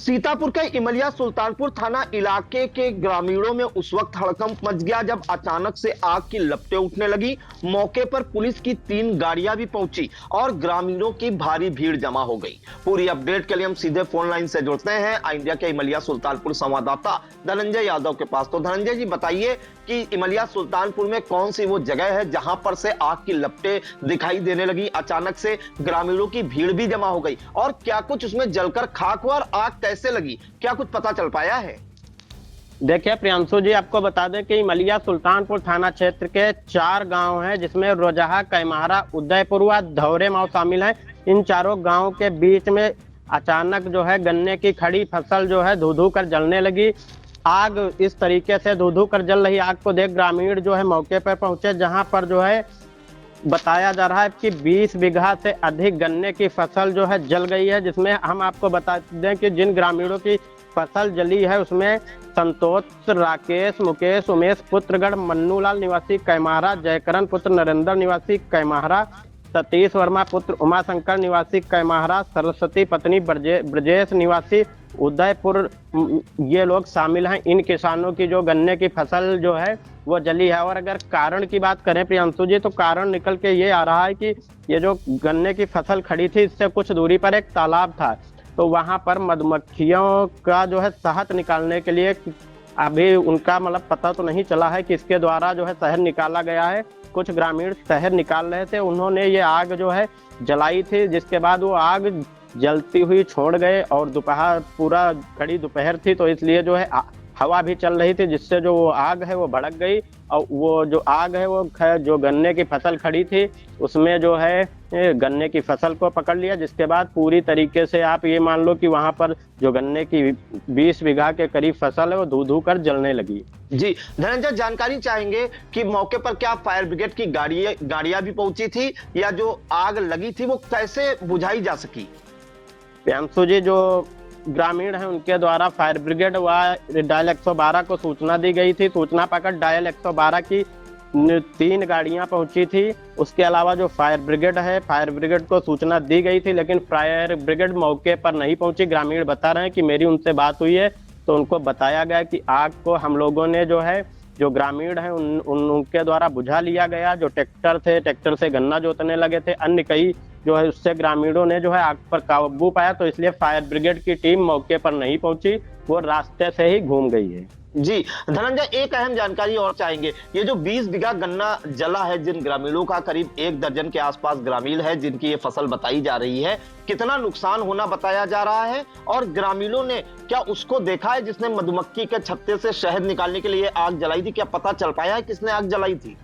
सीतापुर के इमलिया सुल्तानपुर थाना इलाके के ग्रामीणों में उस वक्त हड़कंप मच गया जब अचानक से आग की लपटें उठने लगी। मौके पर पुलिस की 3 गाड़ियां भी पहुंची और ग्रामीणों की भारी भीड़ जमा हो गई। पूरी अपडेट के लिए हम सीधे फोन लाइन से जुड़ते हैं इंडिया के इमलिया सुल्तानपुर संवाददाता धनंजय यादव के पास। तो धनंजय जी बताइए कि इमलिया सुल्तानपुर में कौन सी वो जगह है जहां पर से आग की लपटें दिखाई देने लगी, अचानक से ग्रामीणों की भीड़ भी जमा हो गई, और क्या कुछ उसमें जलकर खाक हुआ और आग कैसे लगी, क्या कुछ पता चल पाया है? देखिए प्रियांशु जी, आपको बता दें कि इमलिया सुल्तानपुर थाना क्षेत्र के 4 गांव हैं जिसमें रोजहा, कैमारा, उदयपुर व धौरेमाऊ शामिल हैं। इन चारों गांव के बीच में अचानक जो है गन्ने की खड़ी फसल जो है धू धू कर जलने लगी। आग इस तरीके से धू धू कर जल रही आग को देख ग्रामीण जो है मौके पर पहुंचे, जहां पर जो है बताया जा रहा है कि 20 बीघा से अधिक गन्ने की फसल जो है जल गई है। जिसमें हम आपको बता दें कि जिन ग्रामीणों की फसल जली है उसमें संतोष, राकेश, मुकेश, उमेश पुत्रगढ़, मन्नूलाल निवासी कैमारा, जयकरण पुत्र नरेंद्र निवासी कैमारा, सतीश वर्मा पुत्र उमाशंकर निवासी कैमारा, सरस्वती पत्नी ब्रजेश निवासी उदयपुर, ये लोग शामिल हैं। इन किसानों की जो गन्ने की फसल जो है वो जली है। और अगर कारण की बात करें प्रियांशु जी, तो कारण निकल के ये आ रहा है कि ये जो गन्ने की फसल खड़ी थी इससे कुछ दूरी पर एक तालाब था, तो वहां पर मधुमक्खियों का जो है शहद निकालने के लिए अभी उनका मतलब पता तो नहीं चला है कि इसके द्वारा जो है शहद निकाला गया है। कुछ ग्रामीण शहद निकाल रहे थे, उन्होंने ये आग जो है जलाई थी, जिसके बाद वो आग जलती हुई छोड़ गए। और दोपहर पूरा कड़ी दोपहर थी, तो इसलिए जो है हवा भी चल रही थी, जिससे जो वो आग है वो भड़क गई। और वो जो आग है वो जो गन्ने की फसल खड़ी थी उसमें जो है गन्ने की फसल को पकड़ लिया, जिसके बाद पूरी तरीके से आप ये मान लो कि वहां पर जो गन्ने की 20 बीघा के करीब फसल है वो धू धू कर जलने लगी। जी धनंजय, जानकारी चाहेंगे कि मौके पर क्या फायर ब्रिगेड की गाड़ियां भी पहुंची थी या जो आग लगी थी वो कैसे बुझाई जा सकी? प्रियांशु जी, जो ग्रामीण हैं उनके द्वारा फायर ब्रिगेड व डायल 112 को सूचना दी गई थी। सूचना पाकर डायल 112 की 3 गाड़ियां पहुंची थी। उसके अलावा जो फायर ब्रिगेड है, फायर ब्रिगेड को सूचना दी गई थी, लेकिन फायर ब्रिगेड मौके पर नहीं पहुंची। ग्रामीण बता रहे हैं कि मेरी उनसे बात हुई है तो उनको बताया गया कि आग को हम लोगों ने जो है जो ग्रामीण हैं उनके द्वारा बुझा लिया गया। जो ट्रैक्टर थे, ट्रैक्टर से गन्ना जोतने लगे थे, अन्य कई जो है उससे ग्रामीणों ने जो है आग पर काबू पाया, तो इसलिए फायर ब्रिगेड की टीम मौके पर नहीं पहुंची, वो रास्ते से ही घूम गई है। जी धनंजय, एक अहम जानकारी और चाहेंगे, ये जो 20 बीघा गन्ना जला है, जिन ग्रामीणों का करीब 1 दर्जन के आसपास ग्रामीण है जिनकी ये फसल बताई जा रही है, कितना नुकसान होना बताया जा रहा है? और ग्रामीणों ने क्या उसको देखा है जिसने मधुमक्खी के छत्ते से शहद निकालने के लिए आग जलाई थी? क्या पता चल पाया है किसने आग जलाई थी?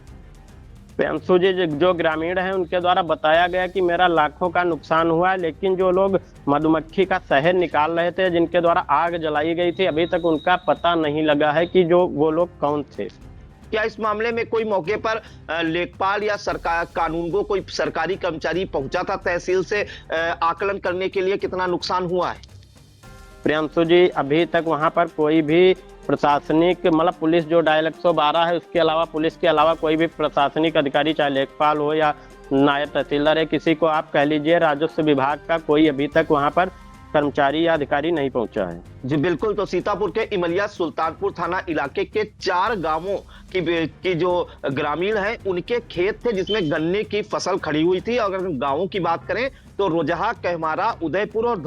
प्रियांशु जी, जो ग्रामीण हैं उनके द्वारा बताया गया कि मेरा लाखों का नुकसान हुआ है, लेकिन जो लोग मधुमक्खी का शहद निकाल रहे थे जिनके द्वारा आग जलाई गई थी, अभी तक उनका पता नहीं लगा है कि जो वो लोग कौन थे। क्या इस मामले में कोई मौके पर लेखपाल या सरकार कानूनगो कोई सरकारी कर्मचारी पहुंचा था तहसील से आकलन करने के लिए कितना नुकसान हुआ है? प्रियांशु जी, अभी तक वहां पर कोई भी प्रशासनिक मतलब पुलिस जो डायल 112 है उसके अलावा पुलिस के अलावा कोई भी प्रशासनिक अधिकारी, चाहे लेखपाल हो या नायब तहसीलदार है, किसी को आप कह लीजिए राजस्व विभाग का कोई अभी तक वहां पर कर्मचारी या अधिकारी नहीं पहुंचा है। जी बिल्कुल, तो सीतापुर के इमलिया सुल्तानपुर थाना इलाके के 4 गांवों की जो ग्रामीण हैं उनके खेत थे जिसमें गन्ने की फसल खड़ी हुई थी। अगर गांवों की बात करें तो रोजहा, कहमारा, उदयपुर और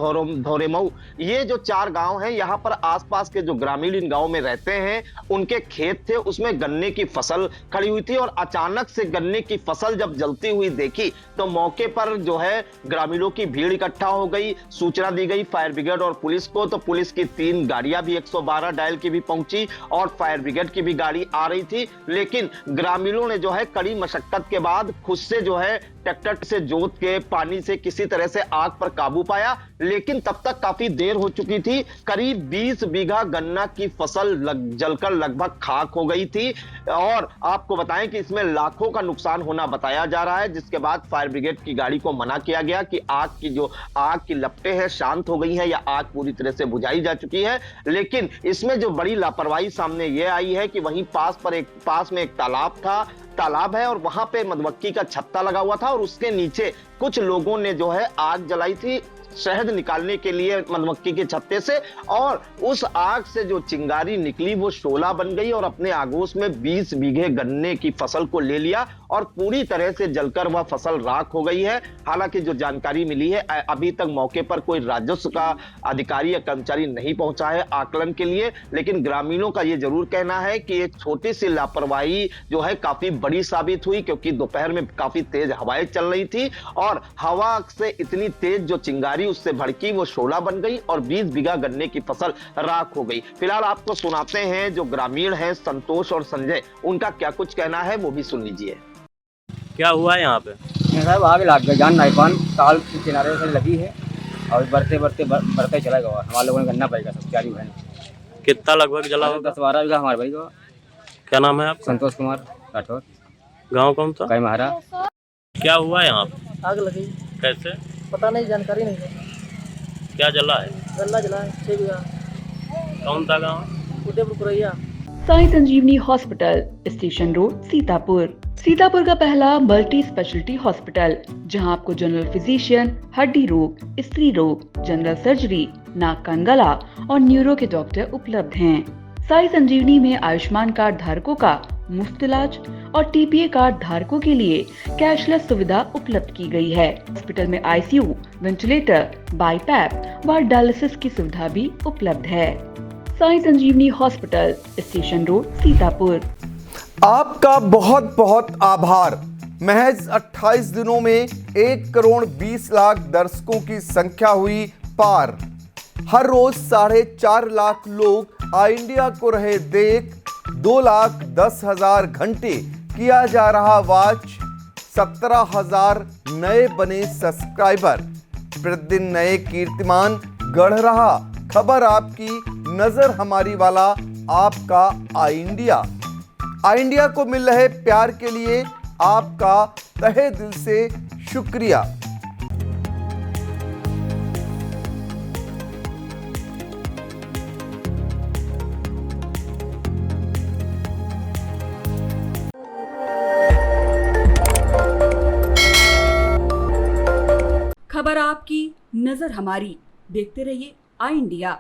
धौरेमाऊ, ये जो 4 गांव हैं, यहाँ पर आसपास के जो ग्रामीण इन गांवों में रहते हैं उनके खेत थे, उसमें गन्ने की फसल खड़ी हुई थी। और अचानक से गन्ने की फसल जब जलती हुई देखी तो मौके पर जो है ग्रामीणों की भीड़ इकट्ठा हो गई। सूचना दी गई फायर ब्रिगेड और पुलिस को, तो पुलिस की 3 गाड़ियां भी 112 डायल की भी पहुंची और फायर ब्रिगेड की भी गाड़ी आ रही थी। लेकिन ग्रामीणों ने जो है कड़ी मशक्कत के बाद खुद से जो है ट्रैक्टर से जोत के पानी से किसी तरह से आग पर काबू पाया, लेकिन तब तक काफी देर हो चुकी थी। करीब 20 बीघा गन्ना की फसल जलकर लगभग खाक हो गई थी। और आपको बताएं कि इसमें लाखों का नुकसान होना बताया जा रहा है, जिसके बाद फायर ब्रिगेड की गाड़ी को मना किया गया कि आग की लपटें हैं शांत हो गई हैं या आग पूरी तरह से बुझाई जा चुकी है। लेकिन इसमें जो बड़ी लापरवाही सामने यह आई है कि वहीं पास में एक तालाब है और वहां पे मधुमक्खी का छत्ता लगा हुआ था और उसके नीचे कुछ लोगों ने जो है आग जलाई थी। शहद निकालने के लिए मधुमक्खी के छत्ते से, और उस आग से जो चिंगारी निकली वो शोला बन गई और अपने आगोश में 20 बीघे गन्ने की फसल को ले लिया और पूरी तरह से जलकर वह फसल राख हो गई है। हालांकि जो जानकारी मिली है, अभी तक मौके पर कोई राजस्व का अधिकारी या कर्मचारी नहीं पहुंचा है आकलन के लिए, लेकिन ग्रामीणों का यह जरूर कहना है कि एक छोटी सी लापरवाही जो है काफी बड़ी साबित हुई, क्योंकि दोपहर में काफी तेज हवाएं चल रही थी और हवा से इतनी तेज जो चिंगारी उससे भड़की वो शोला बन गई और 20 बीघा गन्ने की फसल राख हो गई। फिलहाल आपको सुनाते हैं जो ग्रामीण हैं संतोष और संजय, उनका क्या कुछ कहना है वो भी सुन लीजिए। क्या हुआ यहाँ पे? साहब आग लग गई, जान नहीं पान ताल के किनारे से लगी है और बढ़ते चला गया। हमारे लोगों ने गन्ना पाएगा सब चारी बहन। कितना लगभग जला होगा? 10-12 बीघा हमारे भाई का। क्या नाम है आपका? संतोष कुमार राठौर। गांव कौन सा? कैमहरा। क्या हुआ यहाँ पे? आग लगी, कैसे? पता नहीं, जानकारी नहीं है। क्या जला है? गल्ला जला है 6 बीघा। कौन सा गाँव? Udaipur Kuraiya. Sai Sanjivani hospital, station road, Sitapur. Sitapur का पहला मल्टी स्पेशलिटी हॉस्पिटल, जहां आपको जनरल फिजिशियन, हड्डी रोग, स्त्री रोग, जनरल सर्जरी, नाक कान गला और न्यूरो के डॉक्टर उपलब्ध हैं। साई संजीवनी में आयुष्मान कार्ड धारकों का मुफ्त इलाज और टीपीए कार्ड धारकों के लिए कैशलेस सुविधा उपलब्ध की गई है। हॉस्पिटल में आईसीयू, वेंटिलेटर, बाईपैप व डायलिसिस की सुविधा भी उपलब्ध है। Sai Sanjivani hospital, station road, Sitapur. आपका बहुत बहुत आभार। महज 28 दिनों में 1,20,00,000 दर्शकों की संख्या हुई पार। हर रोज 4.5 लाख लोग आई इंडिया को रहे देख। 2,10,000 घंटे किया जा रहा वॉच। 17,000 नए बने सब्सक्राइबर। प्रतिदिन नए कीर्तिमान गढ़ रहा। खबर आपकी, नजर हमारी वाला आपका आई इंडिया। आई इंडिया को मिल रहे प्यार के लिए आपका तहे दिल से शुक्रिया। खबर आपकी, नजर हमारी। देखते रहिए आई इंडिया।